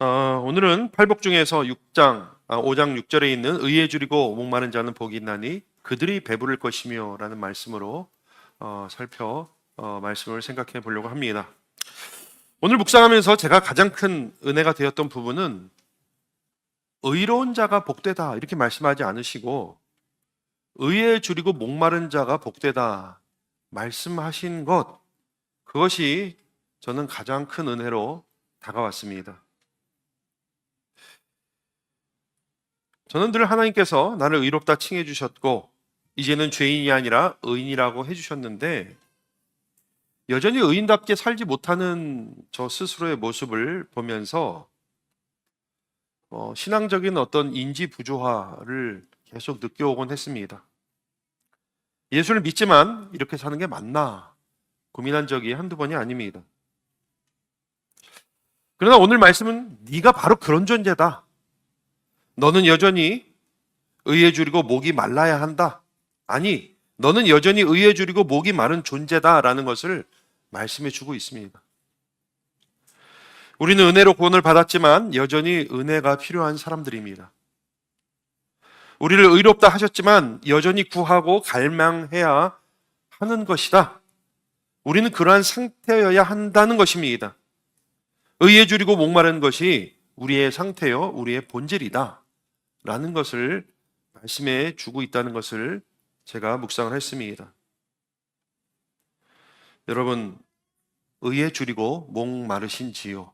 오늘은 팔복 중에서 6장, 5장 6절에 있는 의에 줄이고 목마른 자는 복이 있나니 그들이 배부를 것이며 라는 말씀으로 말씀을 생각해 보려고 합니다. 오늘 묵상하면서 제가 가장 큰 은혜가 되었던 부분은 의로운 자가 복되다 이렇게 말씀하지 않으시고 의에 줄이고 목마른 자가 복되다 말씀하신 그것이 저는 가장 큰 은혜로 다가왔습니다. 저는 늘 하나님께서 나를 의롭다 칭해 주셨고 이제는 죄인이 아니라 의인이라고 해주셨는데 여전히 의인답게 살지 못하는 저 스스로의 모습을 보면서 신앙적인 어떤 인지 부조화를 계속 느껴오곤 했습니다. 예수를 믿지만 이렇게 사는 게 맞나 고민한 적이 한두 번이 아닙니다. 그러나 오늘 말씀은 네가 바로 그런 존재다. 너는 여전히 의에 줄이고 목이 말라야 한다. 아니, 너는 여전히 의에 줄이고 목이 마른 존재다라는 것을 말씀해 주고 있습니다. 우리는 은혜로 구원을 받았지만 여전히 은혜가 필요한 사람들입니다. 우리를 의롭다 하셨지만 여전히 구하고 갈망해야 하는 것이다. 우리는 그러한 상태여야 한다는 것입니다. 의에 줄이고 목마른 것이 우리의 상태요, 우리의 본질이다. 라는 것을 말씀해 주고 있다는 것을 제가 묵상을 했습니다. 여러분, 의에 줄이고 목 마르신지요?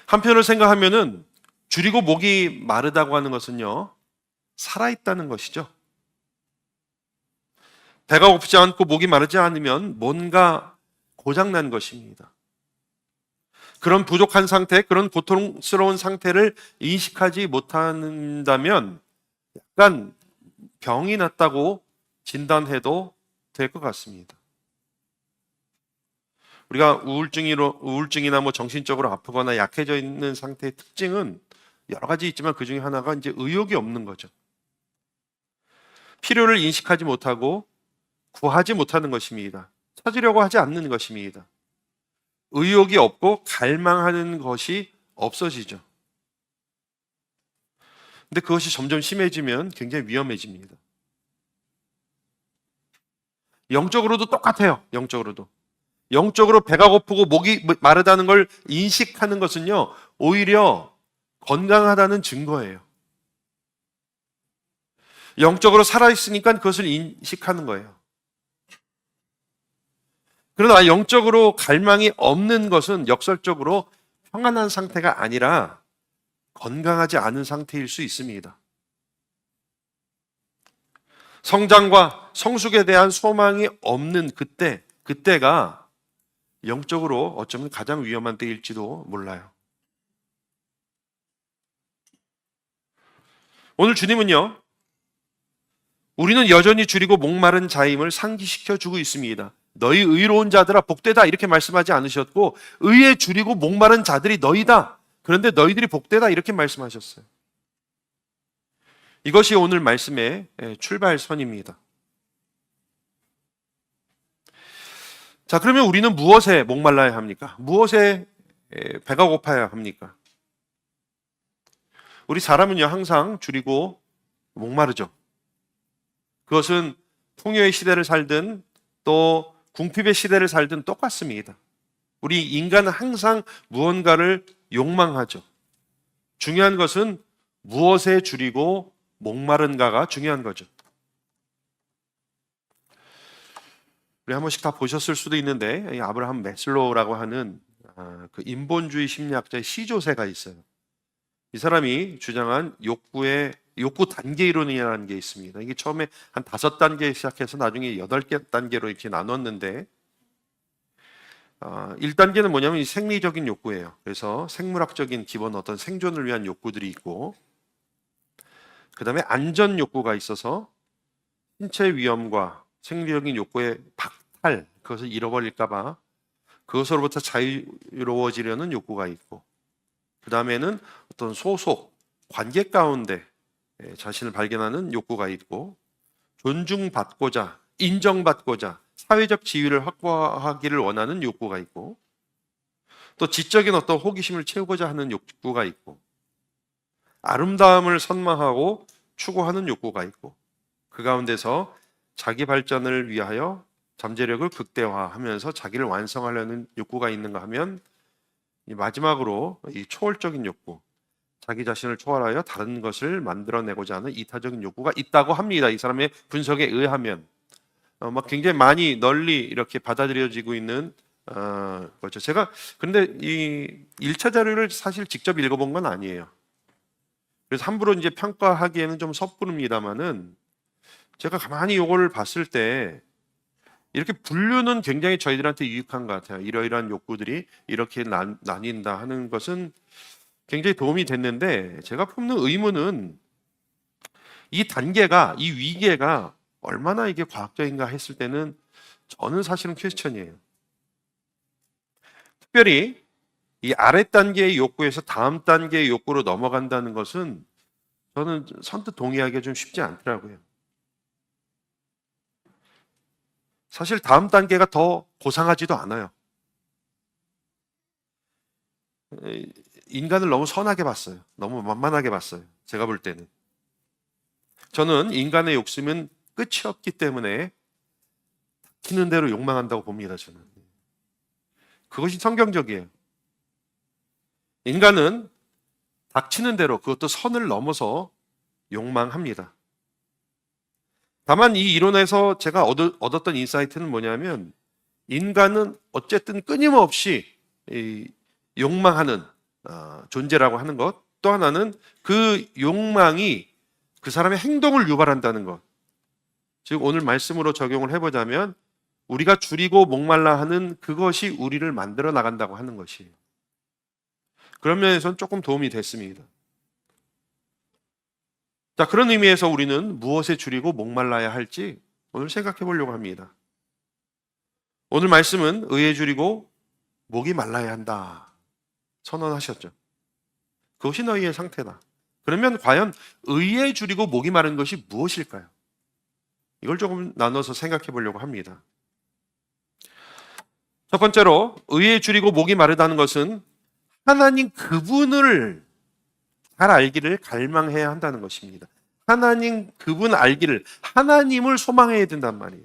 한편으로 생각하면은 줄이고 목이 마르다고 하는 것은요, 살아있다는 것이죠. 배가 고프지 않고 목이 마르지 않으면 뭔가 고장난 것입니다. 그런 부족한 상태, 그런 고통스러운 상태를 인식하지 못한다면 약간 병이 났다고 진단해도 될 것 같습니다. 우리가 우울증이나 정신적으로 아프거나 약해져 있는 상태의 특징은 여러 가지 있지만 그 중에 하나가 이제 의욕이 없는 거죠. 필요를 인식하지 못하고 구하지 못하는 것입니다. 찾으려고 하지 않는 것입니다. 의욕이 없고 갈망하는 것이 없어지죠. 근데 그것이 점점 심해지면 굉장히 위험해집니다. 영적으로도 똑같아요. 영적으로 배가 고프고 목이 마르다는 걸 인식하는 것은요, 오히려 건강하다는 증거예요. 영적으로 살아있으니까 그것을 인식하는 거예요. 그러나 영적으로 갈망이 없는 것은 역설적으로 평안한 상태가 아니라 건강하지 않은 상태일 수 있습니다. 성장과 성숙에 대한 소망이 없는 그때가 영적으로 어쩌면 가장 위험한 때일지도 몰라요. 오늘 주님은요, 우리는 여전히 줄이고 목마른 자임을 상기시켜 주고 있습니다. 너희 의로운 자들아 복되다 이렇게 말씀하지 않으셨고 의에 줄이고 목마른 자들이 너희다. 그런데 너희들이 복되다 이렇게 말씀하셨어요. 이것이 오늘 말씀의 출발선입니다. 자, 그러면 우리는 무엇에 목말라야 합니까? 무엇에 배가 고파야 합니까? 우리 사람은요 항상 줄이고 목마르죠. 그것은 풍요의 시대를 살든 또 궁핍의 시대를 살든 똑같습니다. 우리 인간은 항상 무언가를 욕망하죠. 중요한 것은 무엇에 줄이고 목마른가가 중요한 거죠. 우리 한 번씩 다 보셨을 수도 있는데 아브라함 매슬로우라고 하는 그 인본주의 심리학자의 시조세가 있어요. 이 사람이 주장한 욕구 단계 이론이라는 게 있습니다. 이게 처음에 한 5단계 시작해서 나중에 8단계로 이렇게 나눴는데 1단계는 뭐냐면 이 생리적인 욕구예요. 그래서 생물학적인 기본 어떤 생존을 위한 욕구들이 있고 그 다음에 안전 욕구가 있어서 신체 위험과 생리적인 욕구의 박탈, 그것을 잃어버릴까봐 그것으로부터 자유로워지려는 욕구가 있고 그 다음에는 어떤 소속, 관계 가운데 자신을 발견하는 욕구가 있고 존중받고자, 인정받고자 사회적 지위를 확보하기를 원하는 욕구가 있고 또 지적인 어떤 호기심을 채우고자 하는 욕구가 있고, 아름다움을 선망하고 추구하는 욕구가 있고, 그 가운데서 자기 발전을 위하여 잠재력을 극대화하면서 자기를 완성하려는 욕구가 있는가 하면, 마지막으로 이 초월적인 욕구, 자기 자신을 초월하여 다른 것을 만들어내고자 하는 이타적인 욕구가 있다고 합니다. 이 사람의 분석에 의하면 막 굉장히 많이 널리 이렇게 받아들여지고 있는 거죠. 제가 근데 이 1차 자료를 사실 직접 읽어본 건 아니에요. 그래서 함부로 이제 평가하기에는 좀 섣부릅니다만은, 제가 가만히 이걸 봤을 때 이렇게 분류는 굉장히 저희들한테 유익한 것 같아요. 이러이러한 욕구들이 이렇게 나뉜다 하는 것은 굉장히 도움이 됐는데, 제가 품는 의문은 이 단계가, 이 위계가 얼마나 이게 과학적인가 했을 때는 저는 사실은 퀘스천이에요. 특별히 이 아래 단계의 욕구에서 다음 단계의 욕구로 넘어간다는 것은 저는 선뜻 동의하기가 좀 쉽지 않더라고요. 사실 다음 단계가 더 고상하지도 않아요. 인간을 너무 선하게 봤어요. 너무 만만하게 봤어요. 제가 볼 때는. 저는 인간의 욕심은 끝이 없기 때문에 닥치는 대로 욕망한다고 봅니다. 저는. 그것이 성경적이에요. 인간은 닥치는 대로, 그것도 선을 넘어서 욕망합니다. 다만 이 이론에서 제가 얻었던 인사이트는 뭐냐면, 인간은 어쨌든 끊임없이 욕망하는 존재라고 하는 것, 또 하나는 그 욕망이 그 사람의 행동을 유발한다는 것. 즉 오늘 말씀으로 적용을 해보자면, 우리가 줄이고 목말라 하는 그것이 우리를 만들어 나간다고 하는 것이에요. 그런 면에서는 조금 도움이 됐습니다. 자, 그런 의미에서 우리는 무엇에 줄이고 목말라야 할지 오늘 생각해 보려고 합니다. 오늘 말씀은 의에 줄이고 목이 말라야 한다 선언하셨죠. 그것이 너희의 상태다. 그러면 과연 의에 줄이고 목이 마른 것이 무엇일까요? 이걸 조금 나눠서 생각해 보려고 합니다. 첫 번째로, 의에 줄이고 목이 마르다는 것은 하나님 그분을 잘 알기를 갈망해야 한다는 것입니다. 하나님 그분 알기를, 하나님을 소망해야 된단 말이에요.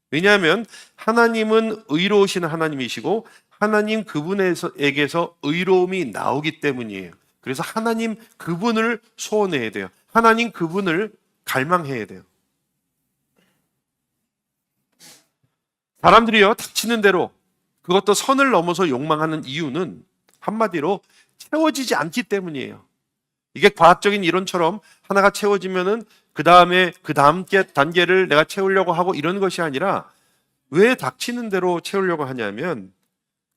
왜냐하면 하나님은 의로우신 하나님이시고 하나님 그분에게서 의로움이 나오기 때문이에요. 그래서 하나님 그분을 소원해야 돼요. 하나님 그분을 갈망해야 돼요. 사람들이요, 닥치는 대로, 그것도 선을 넘어서 욕망하는 이유는 한마디로 채워지지 않기 때문이에요. 이게 과학적인 이론처럼 하나가 채워지면은 그 다음에 그 다음 단계를 내가 채우려고 하고 이런 것이 아니라, 왜 닥치는 대로 채우려고 하냐면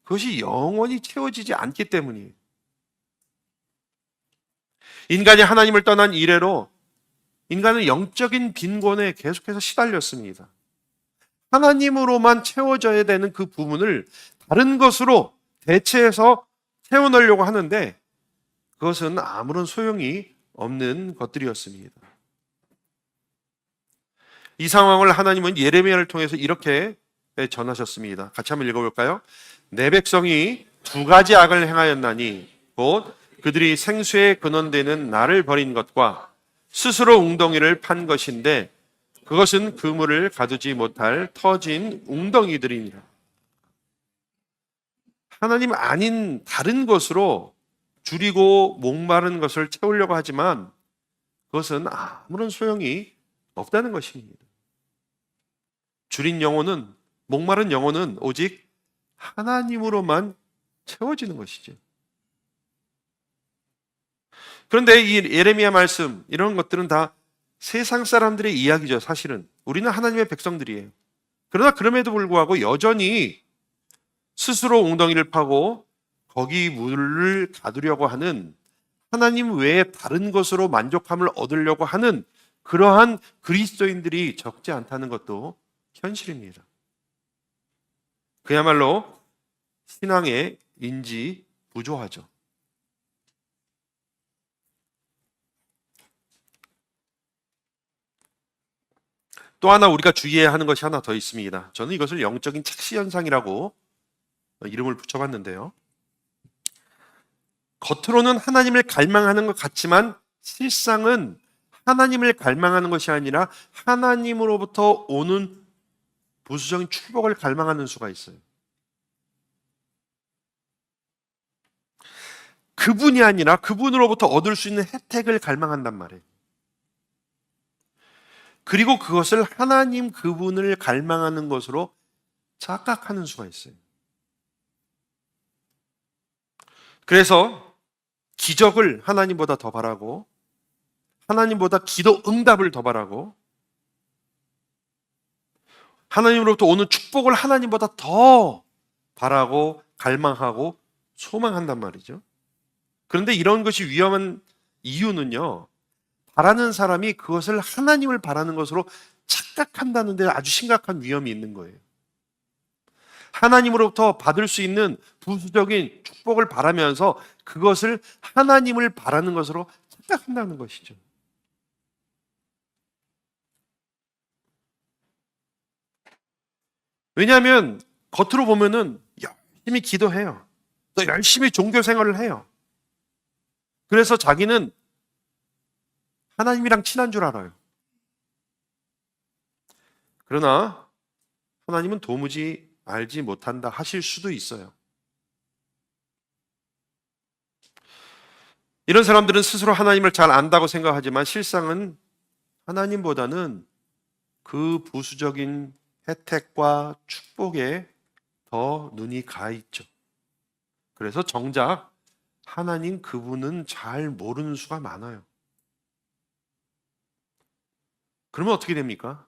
그것이 영원히 채워지지 않기 때문이에요. 인간이 하나님을 떠난 이래로 인간은 영적인 빈곤에 계속해서 시달렸습니다. 하나님으로만 채워져야 되는 그 부분을 다른 것으로 대체해서 채워넣으려고 하는데, 그것은 아무런 소용이 없는 것들이었습니다. 이 상황을 하나님은 예레미야를 통해서 이렇게 전하셨습니다. 같이 한번 읽어볼까요? 내 백성이 두 가지 악을 행하였나니, 곧 그들이 생수에 근원되는 나를 버린 것과 스스로 웅덩이를 판 것인데, 그것은 그물을 가두지 못할 터진 웅덩이들이니라. 하나님 아닌 다른 것으로 줄이고 목마른 것을 채우려고 하지만 그것은 아무런 소용이 없다는 것입니다. 줄인 영혼은, 목마른 영혼은 오직 하나님으로만 채워지는 것이죠. 그런데 이 예레미야 말씀, 이런 것들은 다 세상 사람들의 이야기죠. 사실은 우리는 하나님의 백성들이에요. 그러나 그럼에도 불구하고 여전히 스스로 웅덩이를 파고 거기 물을 가두려고 하는, 하나님 외에 다른 것으로 만족함을 얻으려고 하는 그러한 그리스도인들이 적지 않다는 것도 현실입니다. 그야말로 신앙의 인지 부조화죠. 또 하나 우리가 주의해야 하는 것이 하나 더 있습니다. 저는 이것을 영적인 착시 현상이라고 이름을 붙여봤는데요. 겉으로는 하나님을 갈망하는 것 같지만 실상은 하나님을 갈망하는 것이 아니라 하나님으로부터 오는 부수적인 축복을 갈망하는 수가 있어요. 그분이 아니라 그분으로부터 얻을 수 있는 혜택을 갈망한단 말이에요. 그리고 그것을 하나님 그분을 갈망하는 것으로 착각하는 수가 있어요. 그래서 기적을 하나님보다 더 바라고 하나님보다 기도 응답을 더 바라고 하나님으로부터 오는 축복을 하나님보다 더 바라고 갈망하고 소망한단 말이죠. 그런데 이런 것이 위험한 이유는요, 바라는 사람이 그것을 하나님을 바라는 것으로 착각한다는 데 아주 심각한 위험이 있는 거예요. 하나님으로부터 받을 수 있는 부수적인 축복을 바라면서 그것을 하나님을 바라는 것으로 착각한다는 것이죠. 왜냐하면 겉으로 보면은 열심히 기도해요. 또 열심히 종교 생활을 해요. 그래서 자기는 하나님이랑 친한 줄 알아요. 그러나 하나님은 도무지 알지 못한다 하실 수도 있어요. 이런 사람들은 스스로 하나님을 잘 안다고 생각하지만 실상은 하나님보다는 그 부수적인 혜택과 축복에 더 눈이 가 있죠. 그래서 정작 하나님 그분은 잘 모르는 수가 많아요. 그러면 어떻게 됩니까?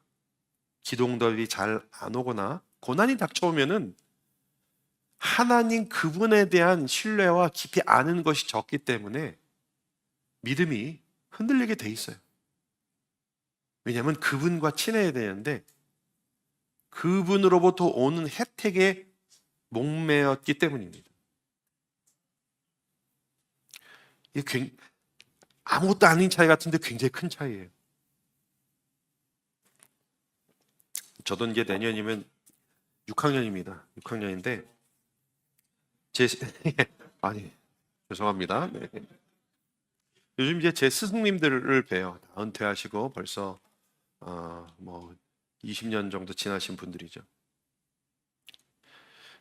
기도응답이 잘 안 오거나 고난이 닥쳐오면은 하나님 그분에 대한 신뢰와 깊이 아는 것이 적기 때문에 믿음이 흔들리게 돼 있어요. 왜냐하면 그분과 친해야 되는데 그분으로부터 오는 혜택에 목매었기 때문입니다. 이게 아무것도 아닌 차이 같은데 굉장히 큰 차이예요. 저도 이제 내년이면 6학년입니다. 6학년인데 제 아니 죄송합니다. 네. 요즘 이제 제 스승님들을 봬요. 다 은퇴하시고 벌써 뭐 20년 정도 지나신 분들이죠.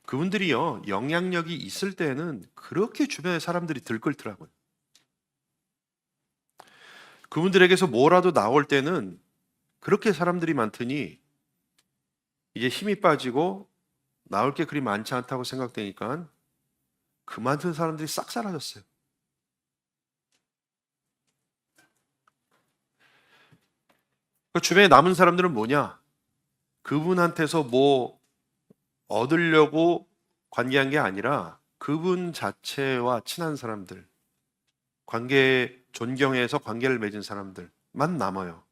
그분들이요 영향력이 있을 때는 그렇게 주변의 사람들이 들끓더라고요. 그분들에게서 뭐라도 나올 때는 그렇게 사람들이 많더니 이제 힘이 빠지고 나올 게 그리 많지 않다고 생각되니까 그 많은 사람들이 싹 사라졌어요. 그 주변에 남은 사람들은 뭐냐? 그분한테서 뭐 얻으려고 관계한 게 아니라 그분 자체와 친한 사람들, 존경해서 관계를 맺은 사람들만 남아요.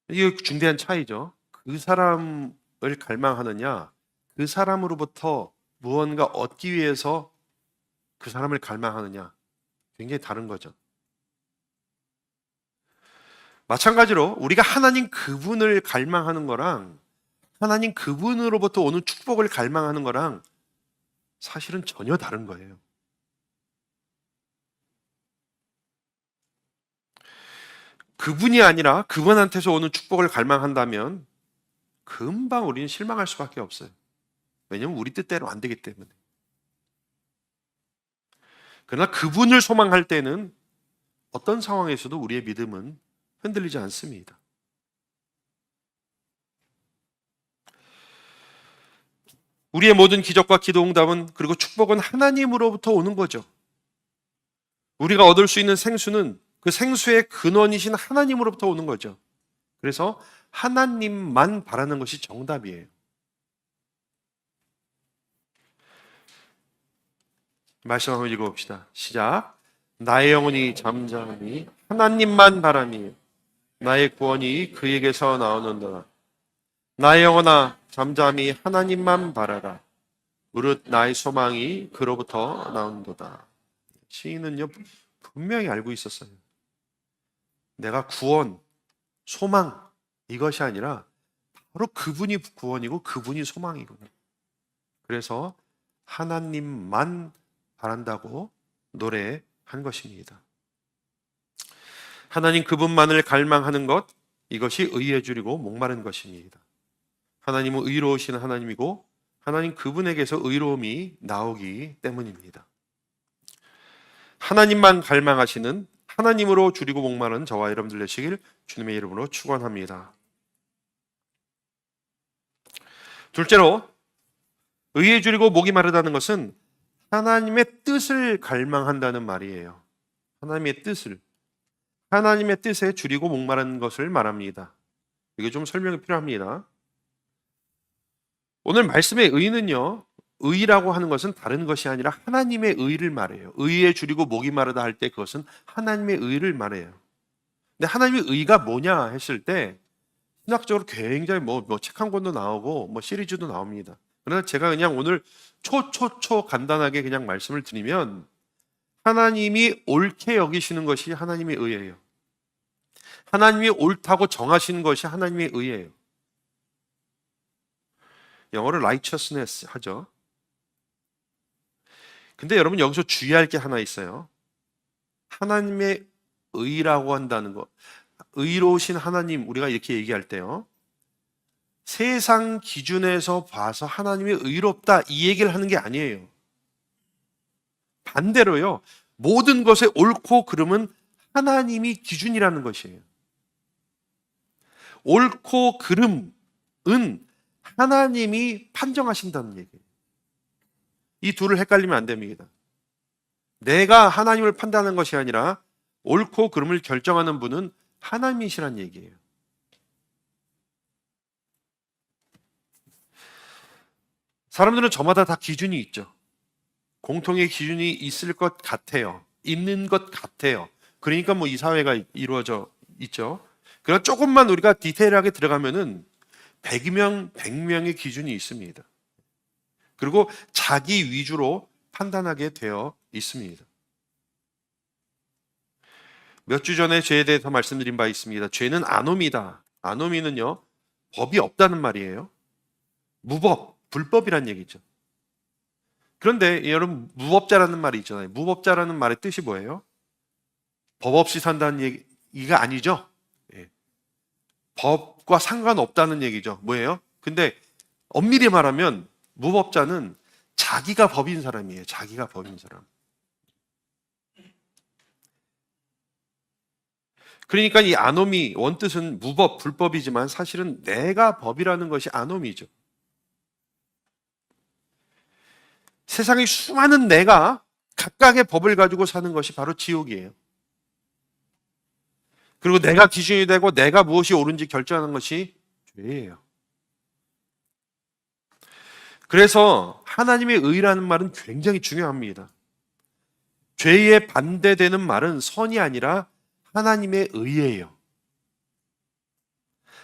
이게 중대한 차이죠. 그 사람을 갈망하느냐, 그 사람으로부터 무언가 얻기 위해서 그 사람을 갈망하느냐, 굉장히 다른 거죠. 마찬가지로 우리가 하나님 그분을 갈망하는 거랑 하나님 그분으로부터 오는 축복을 갈망하는 거랑 사실은 전혀 다른 거예요. 그분이 아니라 그분한테서 오는 축복을 갈망한다면 금방 우리는 실망할 수밖에 없어요. 왜냐하면 우리 뜻대로 안 되기 때문에. 그러나 그분을 소망할 때는 어떤 상황에서도 우리의 믿음은 흔들리지 않습니다. 우리의 모든 기적과 기도 응답은 그리고 축복은 하나님으로부터 오는 거죠. 우리가 얻을 수 있는 생수는 그 생수의 근원이신 하나님으로부터 오는 거죠. 그래서 하나님만 바라는 것이 정답이에요. 말씀 한번 읽어봅시다. 시작. 나의 영혼이 잠잠히 하나님만 바라니 나의 구원이 그에게서 나오는도다. 나의 영혼아 잠잠히 하나님만 바라라. 무릇 나의 소망이 그로부터 나온도다. 시인은요 분명히 알고 있었어요. 내가 구원, 소망 이것이 아니라 바로 그분이 구원이고 그분이 소망이구나. 그래서 하나님만 바란다고 노래한 것입니다. 하나님 그분만을 갈망하는 것, 이것이 의에 줄이고 목마른 것입니다. 하나님은 의로우신 하나님이고 하나님 그분에게서 의로움이 나오기 때문입니다. 하나님만 갈망하시는, 하나님으로 줄이고 목마른 저와 여러분들 되시길 주님의 이름으로 축원합니다. 둘째로, 의에 줄이고 목이 마르다는 것은 하나님의 뜻을 갈망한다는 말이에요. 하나님의 뜻에 줄이고 목마른 것을 말합니다. 이게 좀 설명이 필요합니다. 오늘 말씀의 의는요, 의라고 하는 것은 다른 것이 아니라 하나님의 의를 말해요. 의에 줄이고 목이 마르다 할 때 그것은 하나님의 의를 말해요. 근데 하나님의 의가 뭐냐 했을 때 신학적으로 굉장히 책 한 권도 나오고 시리즈도 나옵니다. 그러나 제가 그냥 오늘 간단하게 그냥 말씀을 드리면, 하나님이 옳게 여기시는 것이 하나님의 의예요. 하나님이 옳다고 정하시는 것이 하나님의 의예요. 영어로 righteousness 하죠. 근데 여러분 여기서 주의할 게 하나 있어요. 하나님의 의라고 한다는 것, 의로우신 하나님, 우리가 이렇게 얘기할 때요, 세상 기준에서 봐서 하나님이 의롭다 이 얘기를 하는 게 아니에요. 반대로요, 모든 것의 옳고 그름은 하나님이 기준이라는 것이에요. 옳고 그름은 하나님이 판정하신다는 얘기예요. 이 둘을 헷갈리면 안 됩니다. 내가 하나님을 판단하는 것이 아니라 옳고 그름을 결정하는 분은 하나님이시란 얘기예요. 사람들은 저마다 다 기준이 있죠. 공통의 기준이 있을 것 같아요. 있는 것 같아요. 그러니까 이 사회가 이루어져 있죠. 그러나 조금만 우리가 디테일하게 들어가면은 100명의 기준이 있습니다. 그리고 자기 위주로 판단하게 되어 있습니다. 몇 주 전에 죄에 대해서 말씀드린 바 있습니다. 죄는 아노미다. 아노미는요, 법이 없다는 말이에요. 무법, 불법이란 얘기죠. 그런데 여러분, 무법자라는 말이 있잖아요. 무법자라는 말의 뜻이 뭐예요? 법 없이 산다는 얘기가 아니죠. 예. 법과 상관없다는 얘기죠. 뭐예요? 근데 엄밀히 말하면 무법자는 자기가 법인 사람이에요. 자기가 법인 사람. 그러니까 이 아노미, 원뜻은 무법, 불법이지만 사실은 내가 법이라는 것이 아노미죠. 세상의 수많은 내가 각각의 법을 가지고 사는 것이 바로 지옥이에요. 그리고 내가 기준이 되고 내가 무엇이 옳은지 결정하는 것이 죄예요. 그래서 하나님의 의라는 말은 굉장히 중요합니다. 죄에 반대되는 말은 선이 아니라 하나님의 의예요.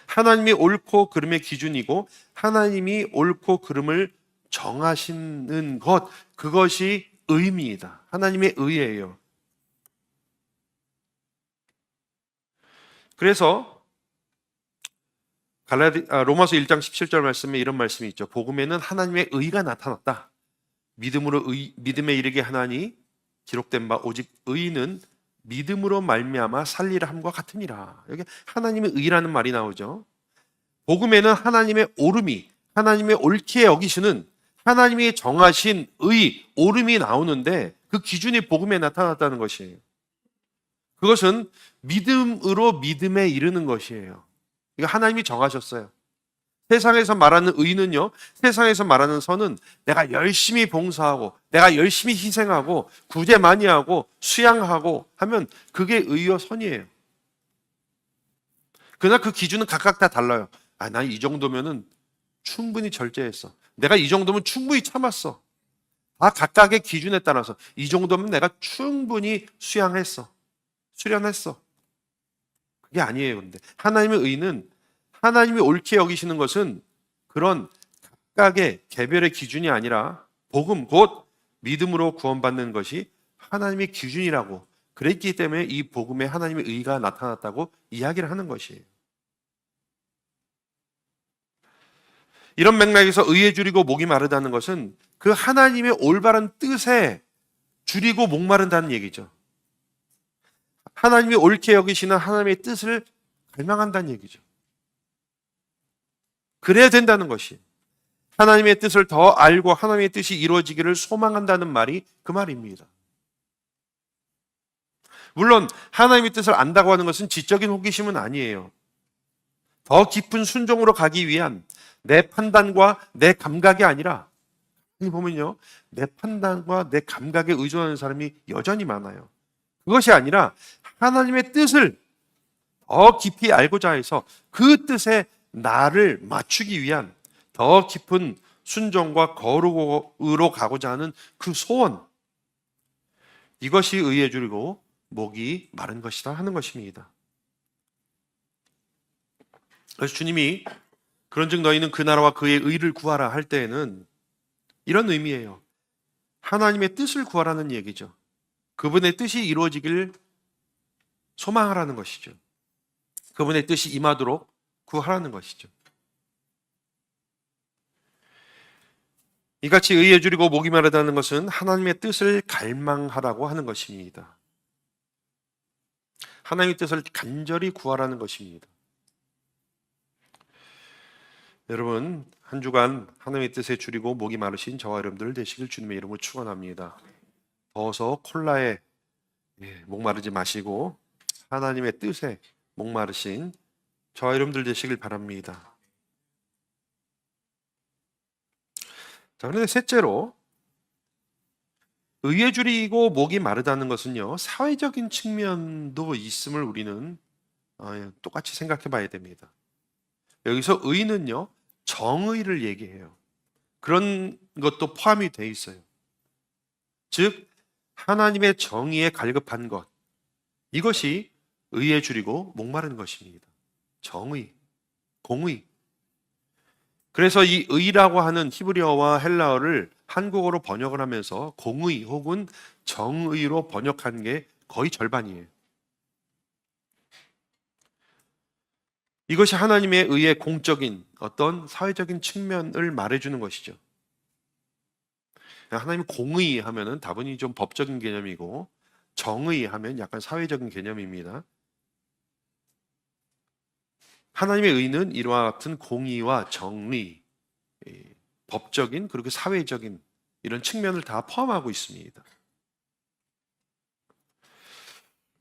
하나님이 옳고 그름의 기준이고 하나님이 옳고 그름을 정하시는 것, 그것이 의입니다. 하나님의 의예요. 그래서 로마서 1장 17절 말씀에 이런 말씀이 있죠. 복음에는 하나님의 의가 나타났다. 믿음에 이르게 하나니 기록된 바 오직 의는 믿음으로 말미암아 살리라 함과 같으니라. 여기 하나님의 의라는 말이 나오죠. 복음에는 하나님의 옳음이, 하나님의 옳게 여기시는 하나님이 정하신 의, 옳음이 나오는데 그 기준이 복음에 나타났다는 것이에요. 그것은 믿음으로 믿음에 이르는 것이에요. 이거 하나님이 정하셨어요. 세상에서 말하는 의는요, 세상에서 말하는 선은 내가 열심히 봉사하고 내가 열심히 희생하고 구제 많이 하고 수양하고 하면 그게 의와 선이에요. 그러나 그 기준은 각각 다 달라요. 난 이 정도면은 충분히 절제했어. 내가 이 정도면 충분히 참았어. 다 각각의 기준에 따라서 이 정도면 내가 충분히 수양했어. 수련했어. 그게 아니에요. 근데 하나님의 의는, 하나님이 옳게 여기시는 것은 그런 각각의 개별의 기준이 아니라 복음, 곧 믿음으로 구원받는 것이 하나님의 기준이라고, 그랬기 때문에 이 복음에 하나님의 의가 나타났다고 이야기를 하는 것이에요. 이런 맥락에서 의에 줄이고 목이 마르다는 것은 그 하나님의 올바른 뜻에 줄이고 목마른다는 얘기죠. 하나님이 옳게 여기시는 하나님의 뜻을 갈망한다는 얘기죠. 그래야 된다는 것이, 하나님의 뜻을 더 알고 하나님의 뜻이 이루어지기를 소망한다는 말이 그 말입니다. 물론 하나님의 뜻을 안다고 하는 것은 지적인 호기심은 아니에요. 더 깊은 순종으로 가기 위한 내 판단과 내 감각이 아니라, 여기 보면요, 내 판단과 내 감각에 의존하는 사람이 여전히 많아요. 그것이 아니라 하나님의 뜻을 더 깊이 알고자 해서 그 뜻에 나를 맞추기 위한 더 깊은 순종과 거룩으로 가고자 하는 그 소원, 이것이 의에 줄이고 목이 마른 것이다 하는 것입니다. 그래서 주님이 그런즉 너희는 그 나라와 그의 의를 구하라 할 때에는 이런 의미예요. 하나님의 뜻을 구하라는 얘기죠. 그분의 뜻이 이루어지길 소망하라는 것이죠. 그분의 뜻이 임하도록 구하라는 것이죠. 이같이 의에 줄이고 목이 마르다는 것은 하나님의 뜻을 갈망하라고 하는 것입니다. 하나님의 뜻을 간절히 구하라는 것입니다. 여러분, 한 주간 하나님의 뜻에 줄이고 목이 마르신 저와 여러분들 되시길 주님의 이름으로 축원합니다. 더워서 콜라에 목마르지 마시고 하나님의 뜻에 목마르신 저와 여러분들 되시길 바랍니다. 자, 그런데 셋째로, 의에 줄이고 목이 마르다는 것은요, 사회적인 측면도 있음을 우리는 똑같이 생각해 봐야 됩니다. 여기서 의는요, 정의를 얘기해요. 그런 것도 포함이 되어 있어요. 즉, 하나님의 정의에 갈급한 것, 이것이 의에 줄이고 목마른 것입니다. 정의, 공의. 그래서 이 의라고 하는 히브리어와 헬라어를 한국어로 번역을 하면서 공의 혹은 정의로 번역한 게 거의 절반이에요. 이것이 하나님의 의의 공적인 어떤 사회적인 측면을 말해주는 것이죠. 하나님 공의 하면은 다분히 좀 법적인 개념이고, 정의 하면 약간 사회적인 개념입니다. 하나님의 의는 이와 같은 공의와 정의, 법적인 그리고 사회적인 이런 측면을 다 포함하고 있습니다.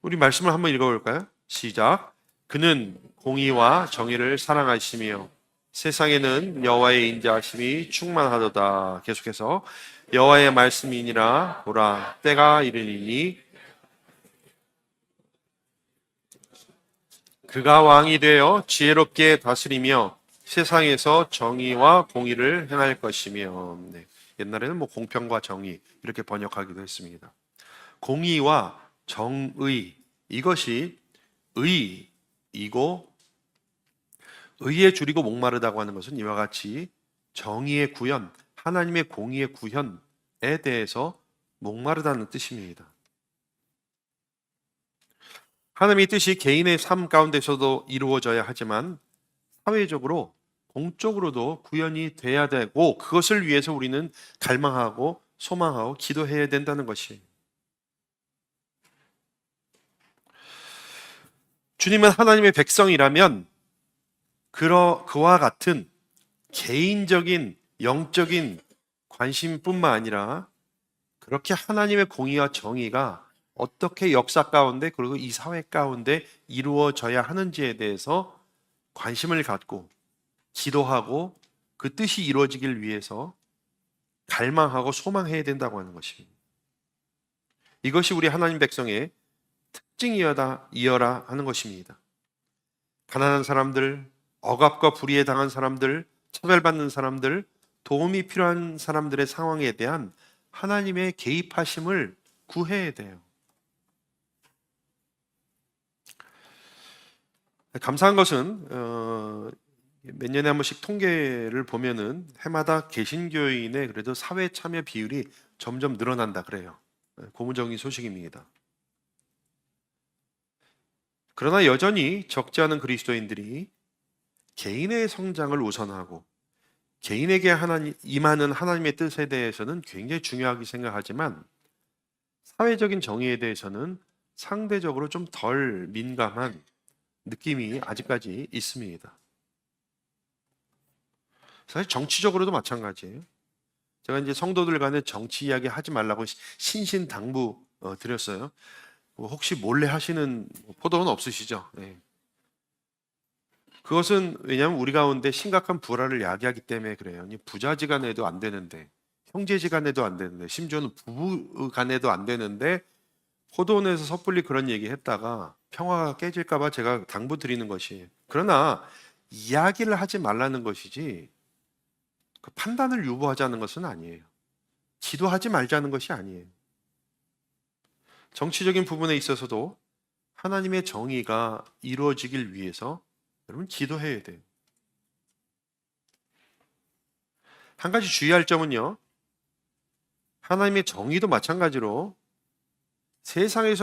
우리 말씀을 한번 읽어볼까요? 시작. 그는 공의와 정의를 사랑하시며 세상에는 여호와의 인자하심이 충만하도다. 계속해서 여호와의 말씀이니라 보라 때가 이르리니 그가 왕이 되어 지혜롭게 다스리며 세상에서 정의와 공의를 행할 것이며. 옛날에는 공평과 정의 이렇게 번역하기도 했습니다. 공의와 정의, 이것이 의이고, 의에 줄이고 목마르다고 하는 것은 이와 같이 정의의 구현, 하나님의 공의의 구현에 대해서 목마르다는 뜻입니다. 하나님의 뜻이 개인의 삶 가운데서도 이루어져야 하지만 사회적으로, 공적으로도 구현이 돼야 되고, 그것을 위해서 우리는 갈망하고 소망하고 기도해야 된다는 것이, 주님은 하나님의 백성이라면 그와 같은 개인적인 영적인 관심뿐만 아니라 그렇게 하나님의 공의와 정의가 어떻게 역사 가운데 그리고 이 사회 가운데 이루어져야 하는지에 대해서 관심을 갖고 기도하고 그 뜻이 이루어지길 위해서 갈망하고 소망해야 된다고 하는 것입니다. 이것이 우리 하나님 백성의 특징이어라 하는 것입니다. 가난한 사람들, 억압과 불의에 당한 사람들, 차별받는 사람들, 도움이 필요한 사람들의 상황에 대한 하나님의 개입하심을 구해야 돼요. 감사한 것은 몇 년에 한 번씩 통계를 보면은 해마다 개신교인의 그래도 사회 참여 비율이 점점 늘어난다 그래요. 고무적인 소식입니다. 그러나 여전히 적지 않은 그리스도인들이 개인의 성장을 우선하고 개인에게 임하는 하나님의 뜻에 대해서는 굉장히 중요하게 생각하지만 사회적인 정의에 대해서는 상대적으로 좀 덜 민감한 느낌이 아직까지 있습니다. 사실 정치적으로도 마찬가지예요. 제가 이제 성도들 간에 정치 이야기 하지 말라고 신신당부 드렸어요. 혹시 몰래 하시는 포도는 없으시죠? 네. 그것은 왜냐하면 우리 가운데 심각한 불화를 야기하기 때문에 그래요. 부자지간에도 안 되는데, 형제지간에도 안 되는데, 심지어는 부부간에도 안 되는데 포도원에서 섣불리 그런 얘기 했다가 평화가 깨질까봐 제가 당부 드리는 것이. 그러나 이야기를 하지 말라는 것이지 그 판단을 유보하자는 것은 아니에요. 기도하지 말자는 것이 아니에요. 정치적인 부분에 있어서도 하나님의 정의가 이루어지길 위해서 여러분 기도해야 돼요. 한 가지 주의할 점은요. 하나님의 정의도 마찬가지로 세상의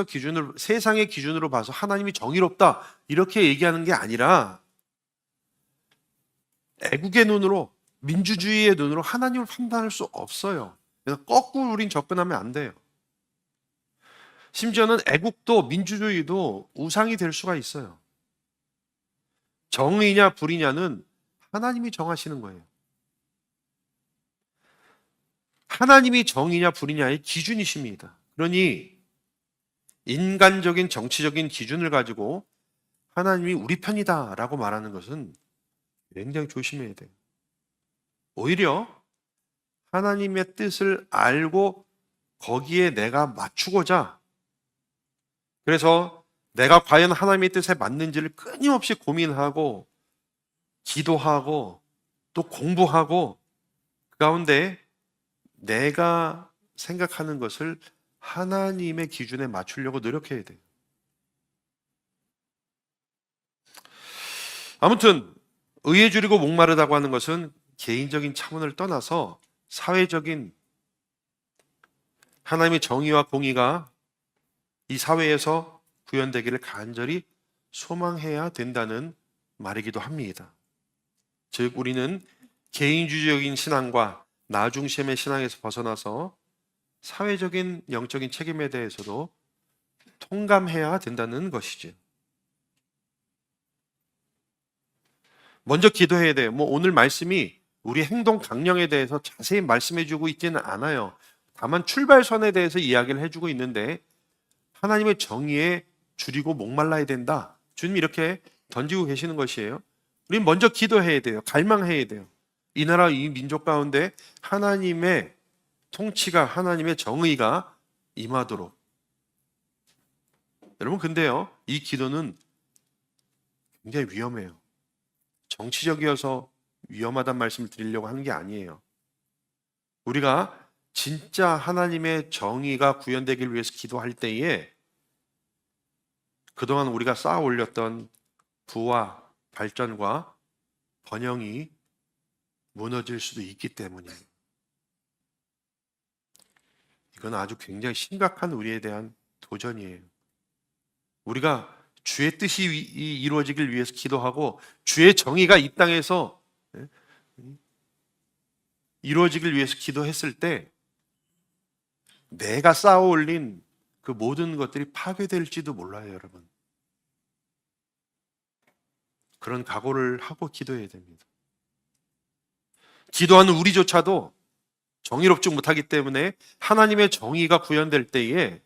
기준으로 봐서 하나님이 정의롭다 이렇게 얘기하는 게 아니라 애국의 눈으로, 민주주의의 눈으로 하나님을 판단할 수 없어요. 그래서 거꾸로 우린 접근하면 안 돼요. 심지어는 애국도 민주주의도 우상이 될 수가 있어요. 정의냐 불의냐는 하나님이 정하시는 거예요. 하나님이 정의냐 불의냐의 기준이십니다. 그러니 인간적인 정치적인 기준을 가지고 하나님이 우리 편이다라고 말하는 것은 굉장히 조심해야 돼요. 오히려 하나님의 뜻을 알고 거기에 내가 맞추고자, 그래서 내가 과연 하나님의 뜻에 맞는지를 끊임없이 고민하고 기도하고 또 공부하고 그 가운데 내가 생각하는 것을 하나님의 기준에 맞추려고 노력해야 돼요. 아무튼 의에 줄이고 목마르다고 하는 것은 개인적인 차원을 떠나서 사회적인 하나님의 정의와 공의가 이 사회에서 구현되기를 간절히 소망해야 된다는 말이기도 합니다. 즉 우리는 개인주의적인 신앙과 나 중심의 신앙에서 벗어나서 사회적인 영적인 책임에 대해서도 통감해야 된다는 것이죠. 먼저 기도해야 돼요. 오늘 말씀이 우리 행동 강령에 대해서 자세히 말씀해주고 있지는 않아요. 다만 출발선에 대해서 이야기를 해주고 있는데 하나님의 정의에 줄이고 목말라야 된다. 주님이 이렇게 던지고 계시는 것이에요. 우린 먼저 기도해야 돼요. 갈망해야 돼요. 이 나라 이 민족 가운데 하나님의 통치가 하나님의 정의가 임하도록. 여러분 근데요 이 기도는 굉장히 위험해요. 정치적이어서 위험하다는 말씀을 드리려고 하는 게 아니에요. 우리가 진짜 하나님의 정의가 구현되길 위해서 기도할 때에 그동안 우리가 쌓아 올렸던 부와 발전과 번영이 무너질 수도 있기 때문이에요. 이건 아주 굉장히 심각한 우리에 대한 도전이에요. 우리가 주의 뜻이 이루어지길 위해서 기도하고 주의 정의가 이 땅에서 이루어지길 위해서 기도했을 때 내가 쌓아 올린 그 모든 것들이 파괴될지도 몰라요, 여러분. 그런 각오를 하고 기도해야 됩니다. 기도하는 우리조차도 정의롭지 못하기 때문에 하나님의 정의가 구현될 때에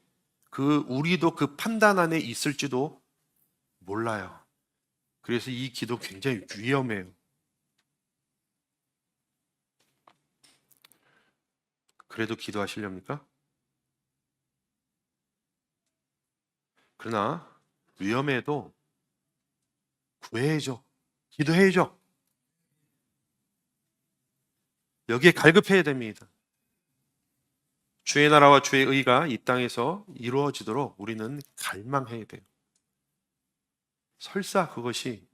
우리도 그 판단 안에 있을지도 몰라요. 그래서 이 기도 굉장히 위험해요. 그래도 기도하시렵니까? 그러나 위험해도 구해야죠. 기도해야죠. 여기에 갈급해야 됩니다. 주의 나라와 주의 의가 이 땅에서 이루어지도록 우리는 갈망해야 돼요. 설사 그것이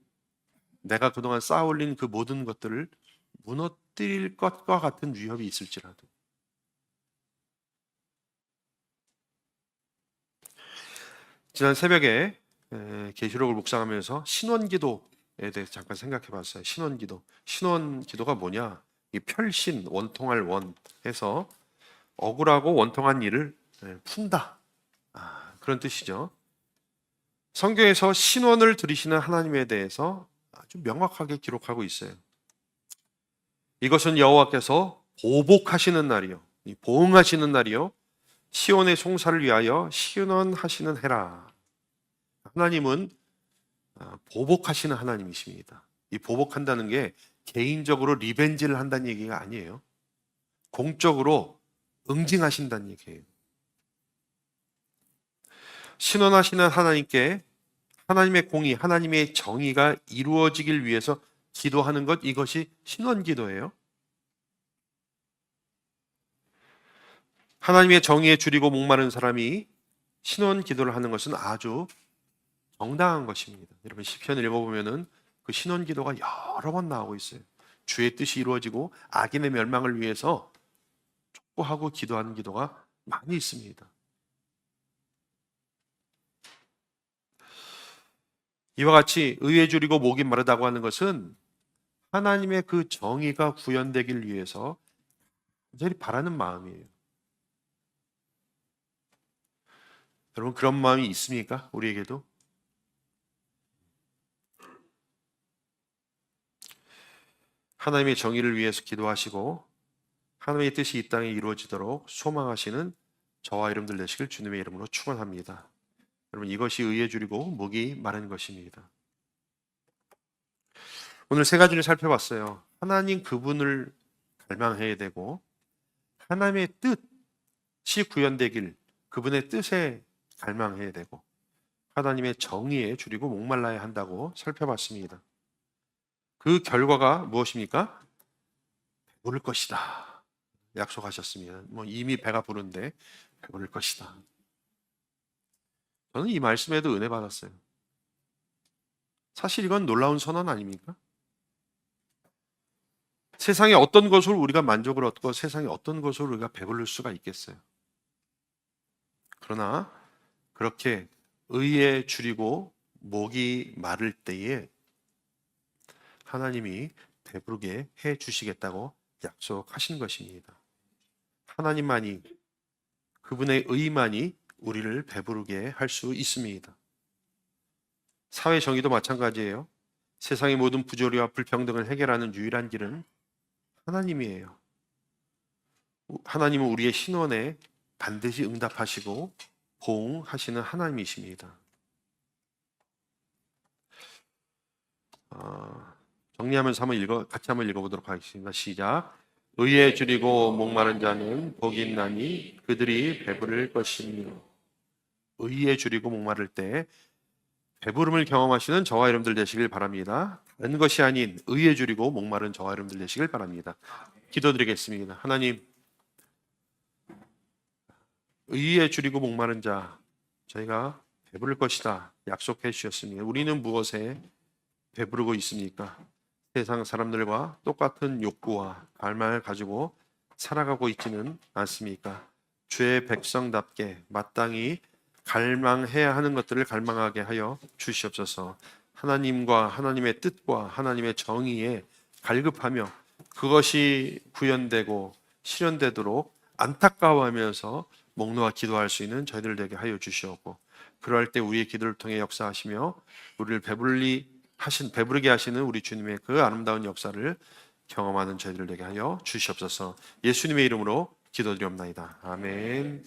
내가 그동안 쌓아올린 그 모든 것들을 무너뜨릴 것과 같은 위협이 있을지라도. 지난 새벽에 계시록을 묵상하면서 신원기도에 대해서 잠깐 생각해 봤어요. 신원기도. 신원기도가 뭐냐? 이 편신, 원통할 원 해서 억울하고 원통한 일을 푼다. 그런 뜻이죠. 성경에서 신원을 들이시는 하나님에 대해서 아주 명확하게 기록하고 있어요. 이것은 여호와께서 보복하시는 날이요, 보응하시는 날이요, 시온의 송사를 위하여 신원하시는 해라. 하나님은 보복하시는 하나님이십니다. 이 보복한다는 게 개인적으로 리벤지를 한다는 얘기가 아니에요. 공적으로 응징하신다는 얘기예요. 신원하시는 하나님께 하나님의 공의, 하나님의 정의가 이루어지길 위해서 기도하는 것, 이것이 신원 기도예요. 하나님의 정의에 줄이고 목마른 사람이 신원 기도를 하는 것은 아주 정당한 것입니다. 여러분 시편을 읽어보면은 그 신원 기도가 여러 번 나오고 있어요. 주의 뜻이 이루어지고 악인의 멸망을 위해서 촉구하고 기도하는 기도가 많이 있습니다. 이와 같이 의에 줄이고 목이 마르다고 하는 것은 하나님의 그 정의가 구현되길 위해서 간절히 바라는 마음이에요. 여러분 그런 마음이 있습니까? 우리에게도? 하나님의 정의를 위해서 기도하시고 하나님의 뜻이 이 땅에 이루어지도록 소망하시는 저와 여러분들 되시길 주님의 이름으로 축원합니다. 여러분 이것이 의에 줄이고 목이 마른 것입니다. 오늘 세 가지를 살펴봤어요. 하나님 그분을 갈망해야 되고 하나님의 뜻이 구현되길 그분의 뜻에 갈망해야 되고 하나님의 정의에 줄이고 목말라야 한다고 살펴봤습니다. 그 결과가 무엇입니까? 배부를 것이다 약속하셨습니다. 이미 배가 부른데 배부를 것이다. 저는 이 말씀에도 은혜 받았어요. 사실 이건 놀라운 선언 아닙니까? 세상에 어떤 것으로 우리가 만족을 얻고 세상에 어떤 것으로 우리가 배부를 수가 있겠어요. 그러나 그렇게 의에 줄이고 목이 마를 때에 하나님이 배부르게 해 주시겠다고 약속하신 것입니다. 하나님만이, 그분의 의만이 우리를 배부르게 할 수 있습니다. 사회 정의도 마찬가지예요. 세상의 모든 부조리와 불평등을 해결하는 유일한 길은 하나님이에요. 하나님은 우리의 신원에 반드시 응답하시고 보응하시는 하나님이십니다. 정리하면서 같이 한번 읽어보도록 하겠습니다. 시작. 의에 줄이고 목마른 자는 복이 있나니 그들이 배부를 것이며. 의에 줄이고 목마를 때 배부름을 경험하시는 저와 여러분들 되시길 바랍니다. 다른 것이 아닌 의에 줄이고 목마른 저와 여러분들 되시길 바랍니다. 기도드리겠습니다. 하나님, 의에 줄이고 목마른 자 저희가 배부를 것이다 약속해 주셨습니다. 우리는 무엇에 배부르고 있습니까? 세상 사람들과 똑같은 욕구와 갈망을 가지고 살아가고 있지는 않습니까? 주의 백성답게 마땅히 갈망해야 하는 것들을 갈망하게 하여 주시옵소서. 하나님과 하나님의 뜻과 하나님의 정의에 갈급하며 그것이 구현되고 실현되도록 안타까워하면서 목 놓아 기도할 수 있는 저희들 되게 하여 주시옵고, 그럴 때 우리의 기도를 통해 역사하시며 우리를 배부르게 하시는 우리 주님의 그 아름다운 역사를 경험하는 저희들 되게 하여 주시옵소서. 예수님의 이름으로 기도드리옵나이다. 아멘.